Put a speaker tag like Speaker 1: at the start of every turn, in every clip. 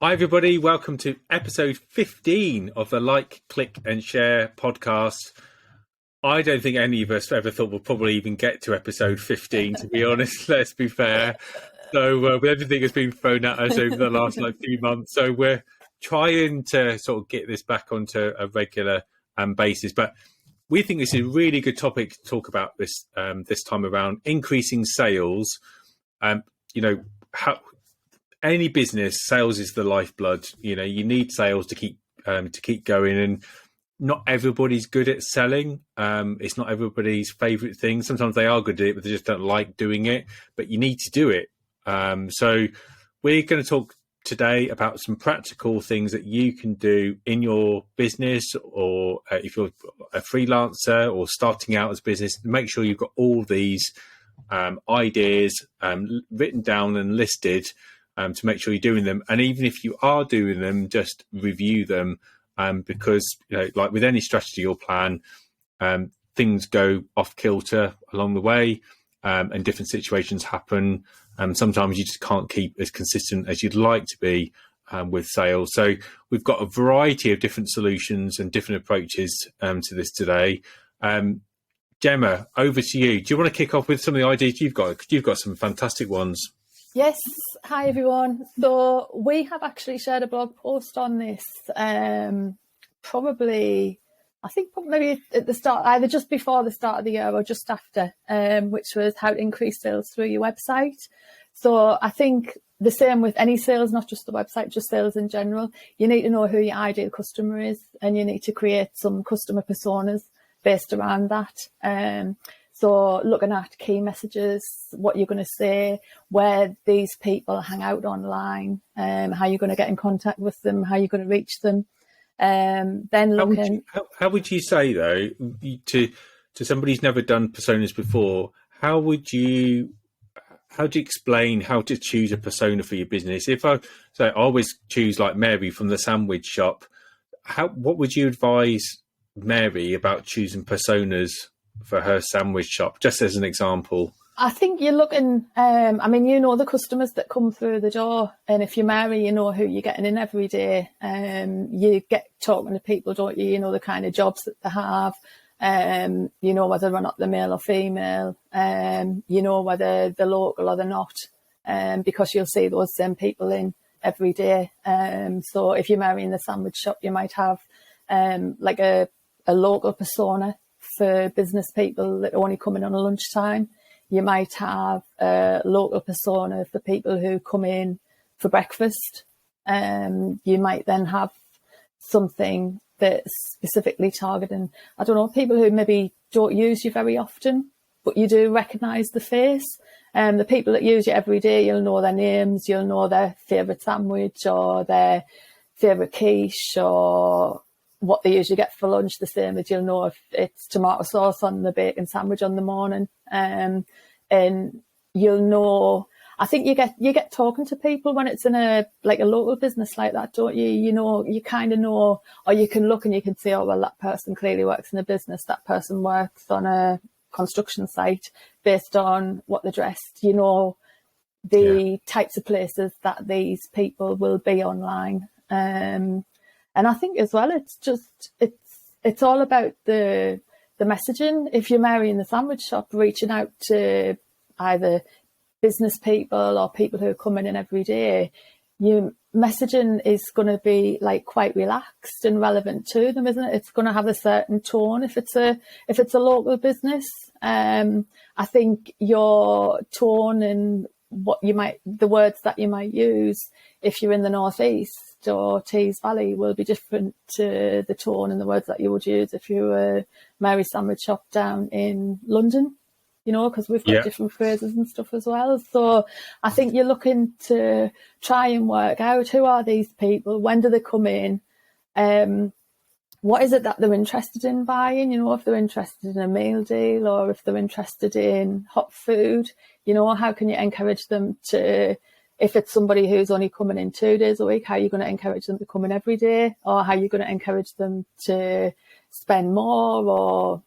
Speaker 1: Hi, everybody. Welcome to episode 15 of the Like, Click and Share podcast. I don't think any of us ever thought we'll probably even get to episode 15, to be honest. Let's be fair. So with everything that's been thrown at us over the last few months, so we're trying to sort of get this back onto a regular basis. But we think this is a really good topic to talk about this time around, increasing sales. How any business, sales is the lifeblood. You need sales to keep going, and not everybody's good at selling. It's not everybody's favorite thing. Sometimes they are good at it, but they just don't like doing it. But you need to do it. So we're going to talk today about some practical things that you can do in your business, or if you're a freelancer or starting out as a business, make sure you've got all these ideas written down and listed to make sure you're doing them. And even if you are doing them, just review them, because like with any strategy or plan, things go off kilter along the way, and different situations happen. Sometimes you just can't keep as consistent as you'd like to be with sales. So we've got a variety of different solutions and different approaches to this today. Gemma, over to you. Do you want to kick off with some of the ideas you've got? Because you've got some fantastic ones.
Speaker 2: Yes. Hi, everyone. So we have actually shared a blog post on this, probably at the start, either just before the start of the year or just after, which was how to increase sales through your website. So I think the same with any sales, not just the website, just sales in general. You need to know who your ideal customer is, and you need to create some customer personas based around that. So looking at key messages, what you're going to say, where these people hang out online, how you're going to get in contact with them, how you're going to reach them. Then looking.
Speaker 1: How would you say, though, to somebody who's never done personas before, how do you explain how to choose a persona for your business? If I always choose like Mary from the sandwich shop, what would you advise Mary about choosing personas for her sandwich shop, just as an example?
Speaker 2: I think you're looking, the customers that come through the door, and if you're Mary, you know who you're getting in every day. You get talking to people, don't you? You know the kind of jobs that they have. You know whether or not they're male or female. You know whether they're local or they're not, because you'll see those same people in every day. So if you're Mary in the sandwich shop, you might have like a local persona for business people that only come in on a lunchtime. You might have a local persona for people who come in for breakfast. You might then have something that's specifically targeting, I don't know, people who maybe don't use you very often, but you do recognise the face. The people that use you every day, you'll know their names, you'll know their favourite sandwich or their favourite quiche or what they usually get for lunch, the same as you'll know if it's tomato sauce on the bacon sandwich on the morning. And you'll know, I think you get talking to people when it's in a local business like that, don't you? You know, you kind of know, or you can look and you can say, oh, well, that person clearly works in a business. That person works on a construction site based on what they're dressed. You know, the types of places that these people will be online. And I think as well, it's all about the messaging. If you're Mary in the sandwich shop, reaching out to either business people or people who are coming in every day, your messaging is going to be like quite relaxed and relevant to them, isn't it? It's going to have a certain tone if it's a local business. I think your tone and the words that you might use if you're in the Northeast or Tees Valley will be different to the tone and the words that you would use if you were Mary sandwich shop down in London, you know, because we've got different phrases and stuff as well. So I think you're looking to try and work out, who are these people, when do they come in, what is it that they're interested in buying, you know, if they're interested in a meal deal or if they're interested in hot food, you know, how can you encourage them to, if it's somebody who's only coming in 2 days a week, how are you going to encourage them to come in every day? Or how are you going to encourage them to spend more or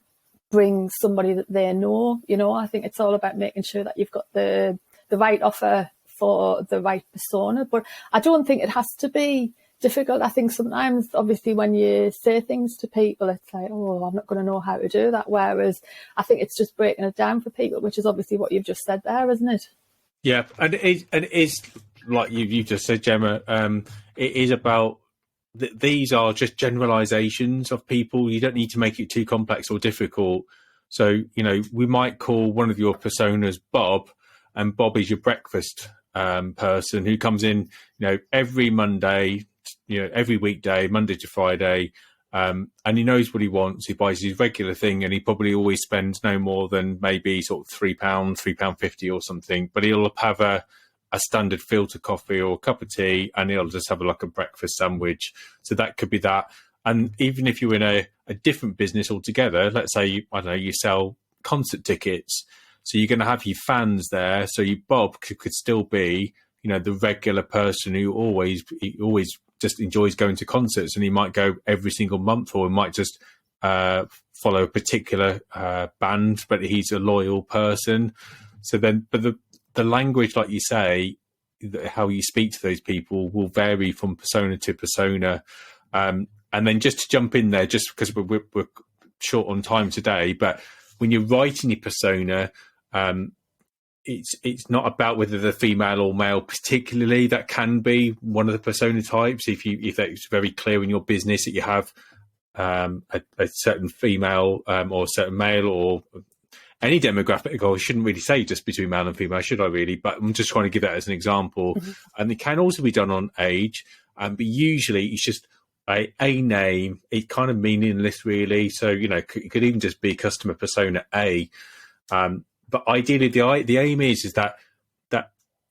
Speaker 2: bring somebody that they know? You know, I think it's all about making sure that you've got the right offer for the right persona. But I don't think it has to be difficult. I think sometimes, obviously, when you say things to people, it's like, oh, I'm not going to know how to do that. Whereas I think it's just breaking it down for people, which is obviously what you've just said there, isn't it?
Speaker 1: Yeah, and it is like you just said, Gemma. It is about these are just generalizations of people. You don't need to make it too complex or difficult. So, we might call one of your personas Bob, and Bob is your breakfast person who comes in, every Monday, every weekday, Monday to Friday, and he knows what he wants. He buys his regular thing, and he probably always spends no more than maybe sort of £3, £3.50 or something. But he'll have a standard filter coffee or a cup of tea, and he'll just have like a breakfast sandwich. So that could be that. And even if you're in a different business altogether, let's say you sell concert tickets, so you're going to have your fans there. So Bob could still be, the regular person who always just enjoys going to concerts, and he might go every single month, or he might just follow a particular band, but he's a loyal person. So then, but the language, like you say, how you speak to those people will vary from persona to persona. And then just to jump in there, just because we're short on time today, but when you're writing your persona, it's not about whether they're female or male particularly. That can be one of the persona types. If it's very clear in your business that you have a certain female or a certain male or any demographic, or I shouldn't really say just between male and female, should I really? But I'm just trying to give that as an example. Mm-hmm. And it can also be done on age, but usually it's just a name. It's kind of meaningless, really. So, it could even just be customer persona A. But ideally, the aim is that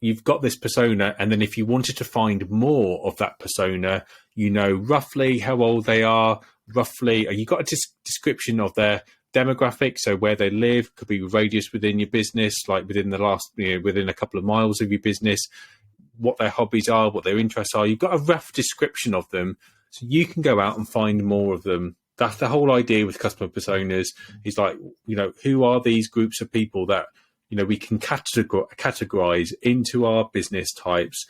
Speaker 1: you've got this persona, and then if you wanted to find more of that persona, roughly how old they are, you got a description of their demographic, so where they live, could be radius within your business, like within within a couple of miles of your business, what their hobbies are, what their interests are. You've got a rough description of them, so you can go out and find more of them. That's the whole idea with customer personas, is like, who are these groups of people that, we can categorize into our business types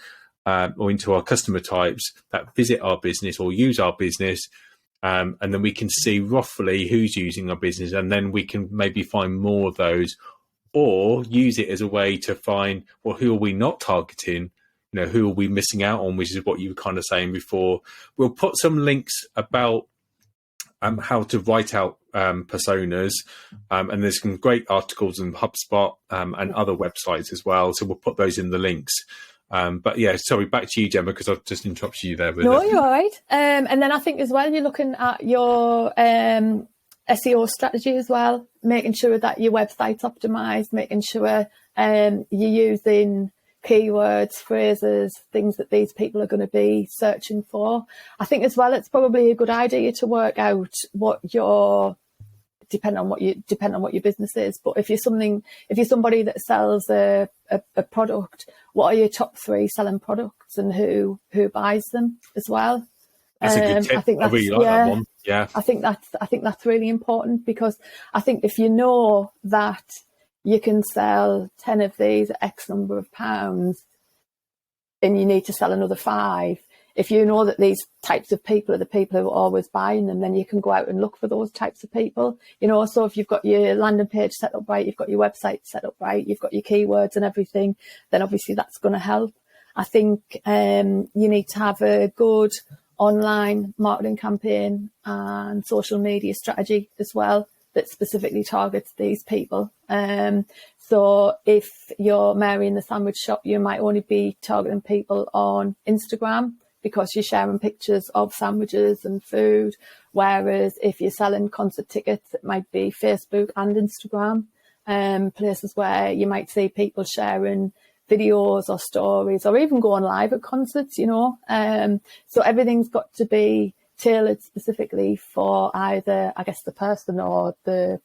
Speaker 1: or into our customer types that visit our business or use our business. And then we can see roughly who's using our business, and then we can maybe find more of those, or use it as a way to find, well, who are we not targeting? Who are we missing out on, which is what you were kind of saying before. We'll put some links about how to write out personas, and there's some great articles in HubSpot and other websites as well. So we'll put those in the links. But yeah, sorry, back to you, Gemma, because I've just interrupted you there.
Speaker 2: No, you're all right. And then I think as well, you're looking at your SEO strategy as well, making sure that your website's optimized, making sure you're using keywords, phrases, things that these people are going to be searching for. I think as well, it's probably a good idea to work out what your, depending on what your business is. But if you're somebody that sells a product, what are your top 3 selling products, and who buys them as well?
Speaker 1: That's a good tip. I really like that one. Yeah,
Speaker 2: I think that's really important, because I think if you know that you can sell 10 of these at X number of pounds, and you need to sell another 5. If you know that these types of people are the people who are always buying them, then you can go out and look for those types of people. So if you've got your landing page set up right, you've got your website set up right, you've got your keywords and everything, then obviously that's going to help. I think you need to have a good online marketing campaign and social media strategy as well that specifically targets these people. So if you're Mary in the sandwich shop, you might only be targeting people on Instagram, because you're sharing pictures of sandwiches and food. Whereas if you're selling concert tickets, it might be Facebook and Instagram, places where you might see people sharing videos or stories, or even going live at concerts, So everything's got to be tailored specifically for either, I guess, the person or the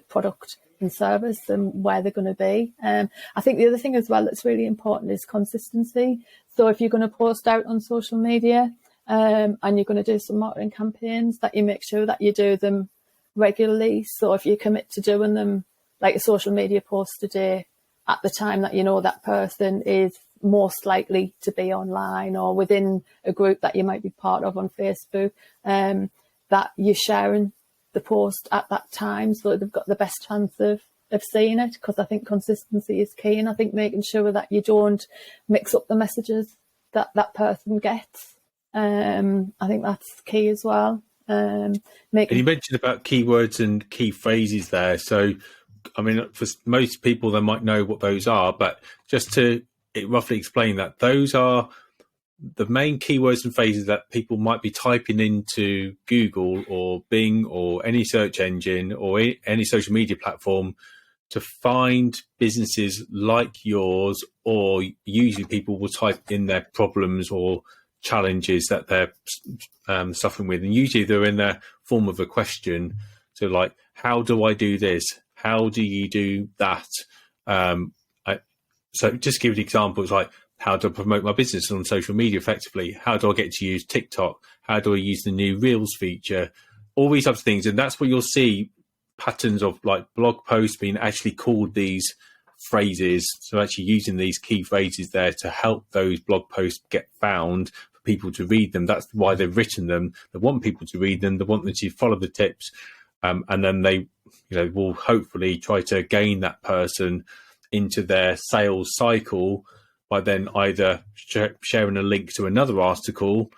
Speaker 2: product and service and where they're going to be. I think the other thing as well that's really important is consistency. So if you're going to post out on social media and you're going to do some marketing campaigns, that you make sure that you do them regularly. So if you commit to doing them, like a social media post a day, at the time that that person is most likely to be online, or within a group that you might be part of on Facebook, that you're sharing the post at that time so that they've got the best chance of seeing it. Because I think consistency is key, and I think making sure that you don't mix up the messages that person gets. I think that's key as well.
Speaker 1: And you mentioned about keywords and key phrases there. So, I mean, for most people, they might know what those are, but just to roughly explain that, those are the main keywords and phrases that people might be typing into Google or Bing or any search engine or any social media platform to find businesses like yours, or usually people will type in their problems or challenges that they're suffering with, and usually they're in the form of a question. So like, how do I do this? How do you do that? So just to give you examples, like, how do I promote my business on social media effectively? How do I get to use TikTok? How do I use the new Reels feature? All these types of things. And that's what you'll see patterns of, like blog posts being actually called these phrases. So actually using these key phrases there to help those blog posts get found for people to read them. That's why they've written them. They want people to read them. They want them to follow the tips. And then they, will hopefully try to gain that person into their sales cycle by then either sharing a link to another article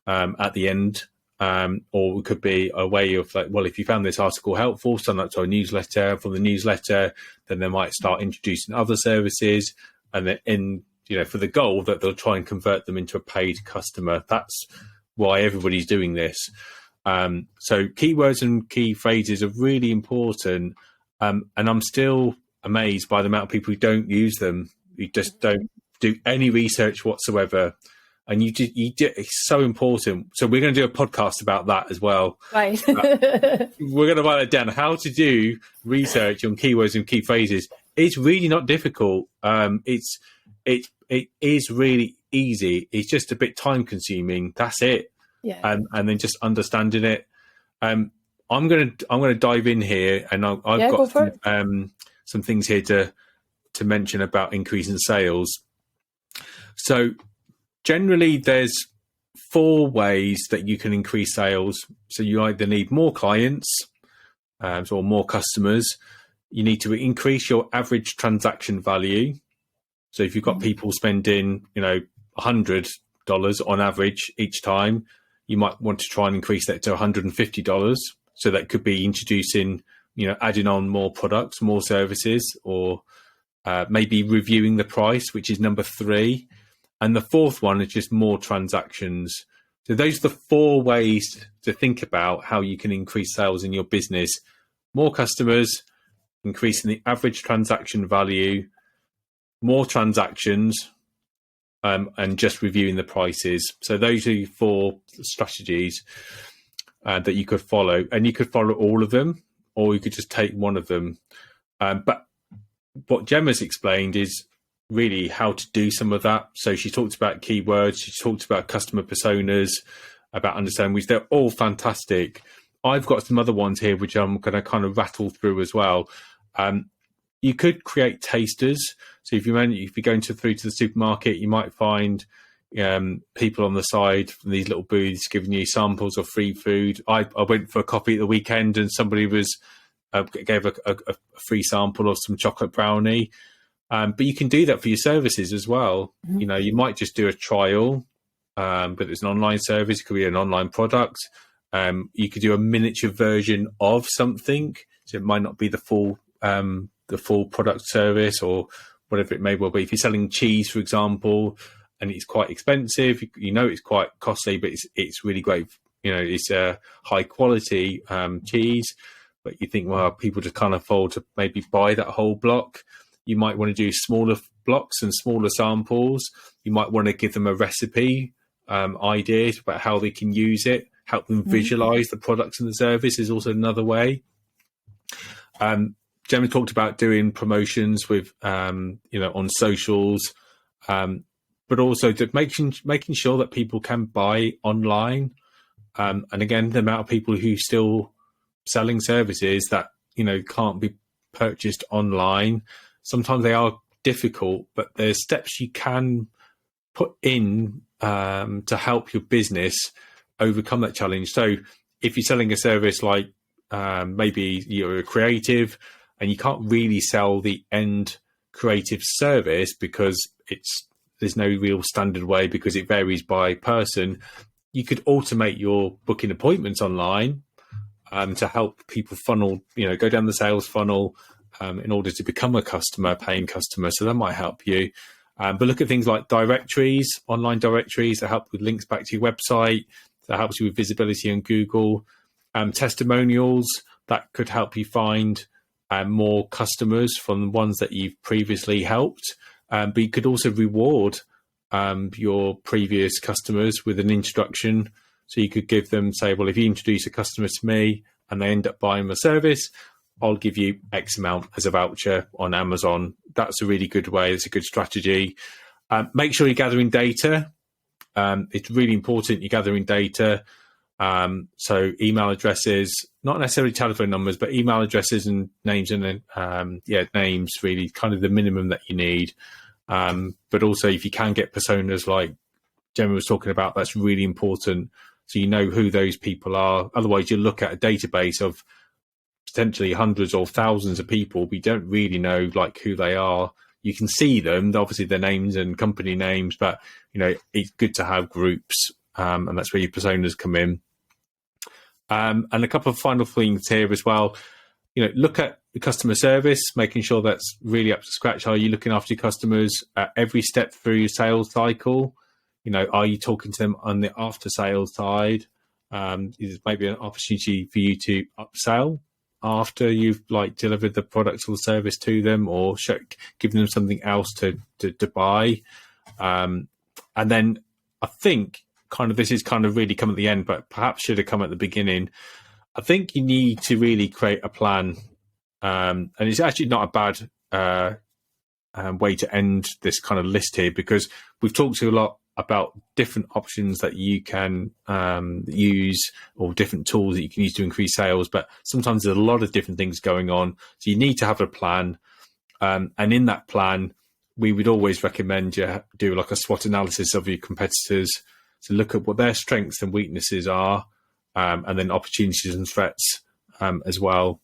Speaker 1: at the end, or it could be a way of like, well, if you found this article helpful, sign up to our newsletter. From the newsletter, then they might start introducing other services, and then for the goal that they'll try and convert them into a paid customer. That's why everybody's doing this. So keywords and key phrases are really important, and I'm still amazed by the amount of people who don't use them. You just don't do any research whatsoever, and you do. It's so important. So we're going to do a podcast about that as well. Right. We're going to write it down. How to do research on keywords and key phrases. It's really not difficult. It is really easy. It's just a bit time consuming. That's it. Yeah. And then just understanding it. I'm gonna dive in here, and I've got some things here to mention about increasing sales. So generally there's 4 ways that you can increase sales. So you either need more clients or more customers. You need to increase your average transaction value. So if you've got people spending, $100 on average each time, you might want to try and increase that to $150. So that could be introducing, adding on more products, more services, or maybe reviewing the price, which is number 3. And the 4th one is just more transactions. So those are the 4 ways to think about how you can increase sales in your business: more customers, increasing the average transaction value, more transactions, and just reviewing the prices. So those are 4 strategies that you could follow, and you could follow all of them, or you could just take one of them. But what Gemma's explained is really how to do some of that. So she talked about keywords, she talked about customer personas, about understanding, which they're all fantastic. I've got some other ones here which I'm going to kind of rattle through as well. You could create tasters. So if you're going through to the supermarket, you might find people on the side from these little booths giving you samples of free food. I went for a coffee at the weekend, and somebody gave a free sample of some chocolate brownie. But you can do that for your services as well. Mm-hmm. You might just do a trial, but it's an online service. It could be an online product. You could do a miniature version of something. So it might not be the full product service or whatever it may well be. If you're selling cheese, for example, and it's quite expensive, it's quite costly, but it's really great. It's a high quality cheese, but you think, well, people just can't afford to maybe buy that whole block. You might want to do smaller blocks and smaller samples. You might want to give them a recipe, ideas about how they can use it, help them visualize the products and the service is also another way. Gemma talked about doing promotions with, on socials, but also making sure that people can buy online. And again, the amount of people who still selling services that, can't be purchased online. Sometimes they are difficult, but there's steps you can put in to help your business overcome that challenge. So if you're selling a service like maybe you're a creative and you can't really sell the end creative service because there's no real standard way, because it varies by person, you could automate your booking appointments online to help people funnel, go down the sales funnel in order to become a customer, paying customer. So that might help you. But look at things like directories, online directories that help with links back to your website, that helps you with visibility on Google. Testimonials that could help you find more customers from the ones that you've previously helped. But you could also reward your previous customers with an introduction. So you could give them, say, well, if you introduce a customer to me and they end up buying my service, I'll give you X amount as a voucher on Amazon. That's a really good way. It's a good strategy. Make sure you're gathering data. It's really important you're gathering data. So email addresses, not necessarily telephone numbers, but email addresses and names, and names, really kind of the minimum that you need. But also if you can get personas like Gemma was talking about, that's really important. So you know who those people are. Otherwise you'll look at a database of potentially hundreds or thousands of people, but you don't really know like who they are. You can see them, obviously their names and company names, but it's good to have groups, and that's where your personas come in. And a couple of final things here as well. Look at the customer service, making sure that's really up to scratch. Are you looking after your customers at every step through your sales cycle? Are you talking to them on the after sales side? Is maybe an opportunity for you to upsell after you've delivered the product or service to them, or giving them something else to buy. And then I think this is really come at the end, but perhaps should have come at the beginning. I think you need to really create a plan. And it's actually not a bad way to end this kind of list here, because we've talked a lot about different options that you can use, or different tools that you can use to increase sales. But sometimes there's a lot of different things going on. So you need to have a plan. And in that plan, we would always recommend you do a SWOT analysis of your competitors. So look at what their strengths and weaknesses are, and then opportunities and threats as well.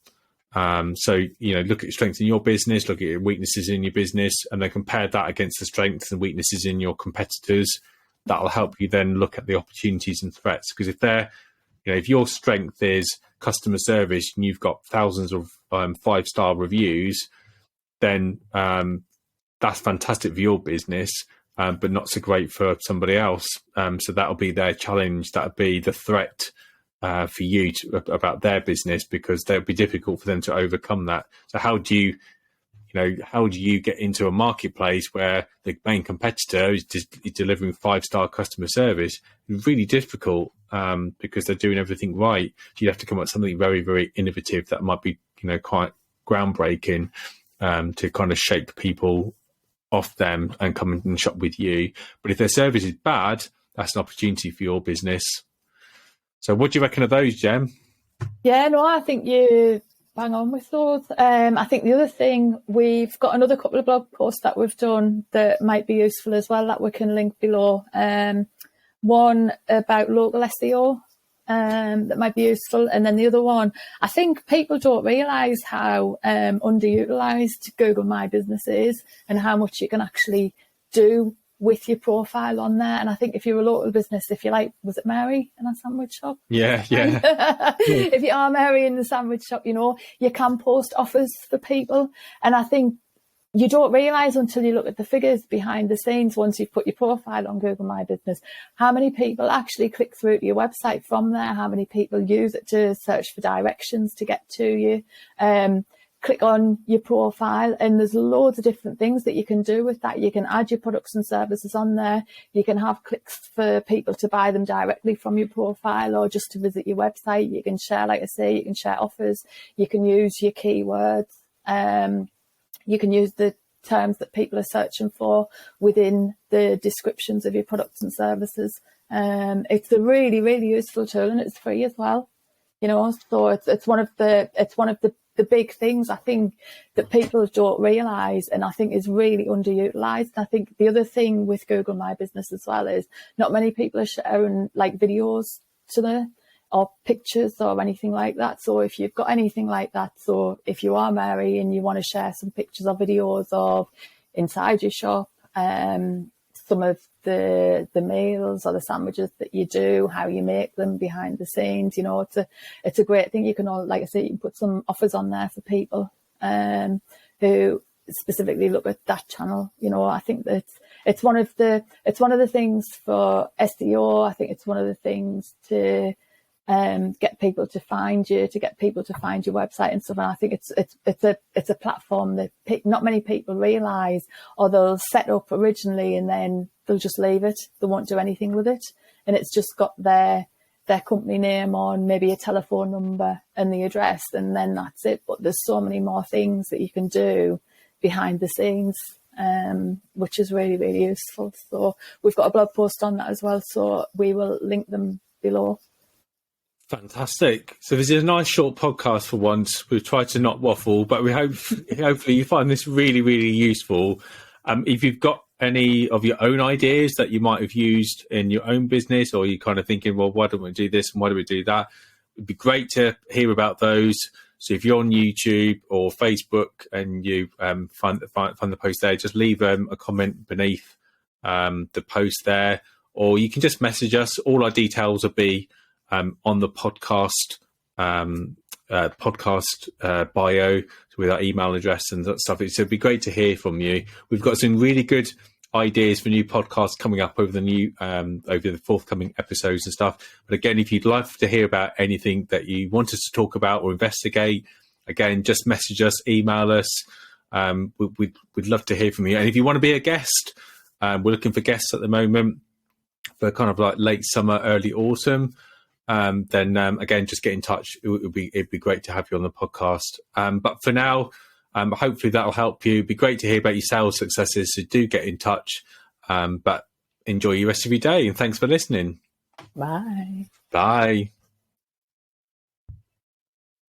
Speaker 1: So, look at strengths in your business, look at your weaknesses in your business, and then compare that against the strengths and weaknesses in your competitors. That'll help you then look at the opportunities and threats. Because if your strength is customer service and you've got thousands of 5-star reviews, then that's fantastic for your business, but not so great for somebody else. So that'll be their challenge. That'll be the threat for you about their business, because that'll be difficult for them to overcome that. So how do you get into a marketplace where the main competitor is delivering 5-star customer service? It's really difficult because they're doing everything right. So you have to come up with something very, very innovative that might be quite groundbreaking to shake people off them and come and shop with you. But if their service is bad, that's an opportunity for your business. So what do you reckon of those, Gem?
Speaker 2: Yeah, no, I think you bang on with those. I think the other thing, we've got another couple of blog posts that we've done that might be useful as well, that we can link below. One about local SEO that might be useful. And then the other one, I think people don't realise how underutilised Google My Business is, and how much you can actually do with your profile on there. And I think if you're a local business, if you was it Mary in a sandwich shop?
Speaker 1: Yeah.
Speaker 2: If you are Mary in the sandwich shop, you can post offers for people. And I think you don't realise until you look at the figures behind the scenes, once you've put your profile on Google My Business, how many people actually click through to your website from there, how many people use it to search for directions to get to you. Click on your profile, and there's loads of different things that you can do with that. You can add your products and services on there. You can have clicks for people to buy them directly from your profile, or just to visit your website. You can share, like I say, you can share offers. You can use your keywords. You can use the terms that people are searching for within the descriptions of your products and services. It's a really, really useful tool, and it's free as well. So it's one of the the big things I think that people don't realise, and I think is really underutilised. I think the other thing with Google My Business as well is not many people are sharing like videos to there or pictures or anything like that. So if you've got anything like that, so if you are Mary and you want to share some pictures or videos of inside your shop, some of the meals or the sandwiches that you do, how you make them behind the scenes, you know, it's a great thing. You can all, like I say, you can put some offers on there for people who specifically look at that channel. You know, I think that it's one of the things for SEO. I think it's one of the things to get people to find you, to get people to find your website and stuff. And I think it's a platform that not many people realise, or they'll set up originally and then they'll just leave it. They won't do anything with it, and it's just got their company name on, maybe a telephone number and the address, and then that's it. But there's so many more things that you can do behind the scenes, which is really, really useful. So we've got a blog post on that as well, so we will link them below.
Speaker 1: Fantastic. So this is a nice short podcast for once. We've tried to not waffle, but we hopefully you find this really, really useful. If you've got any of your own ideas that you might have used in your own business, or you're kind of thinking, well, why don't we do this and why do we do that? It'd be great to hear about those. So if you're on YouTube or Facebook and you find the post there, just leave a comment beneath the post there, or you can just message us. All our details will be on the podcast bio with our email address and that stuff. So it'd be great to hear from you. We've got some really good ideas for new podcasts coming up over the forthcoming episodes and stuff. But again, if you'd like to hear about anything that you want us to talk about or investigate, again, just message us, email us. We'd love to hear from you. And if you want to be a guest, we're looking for guests at the moment for kind of like late summer, early autumn. Then again, just get in touch. It'd be great to have you on the podcast. But for now, hopefully that'll help you. It'd be great to hear about your sales successes, so do get in touch. But enjoy the rest of your day, and thanks for listening.
Speaker 2: Bye.
Speaker 1: Bye.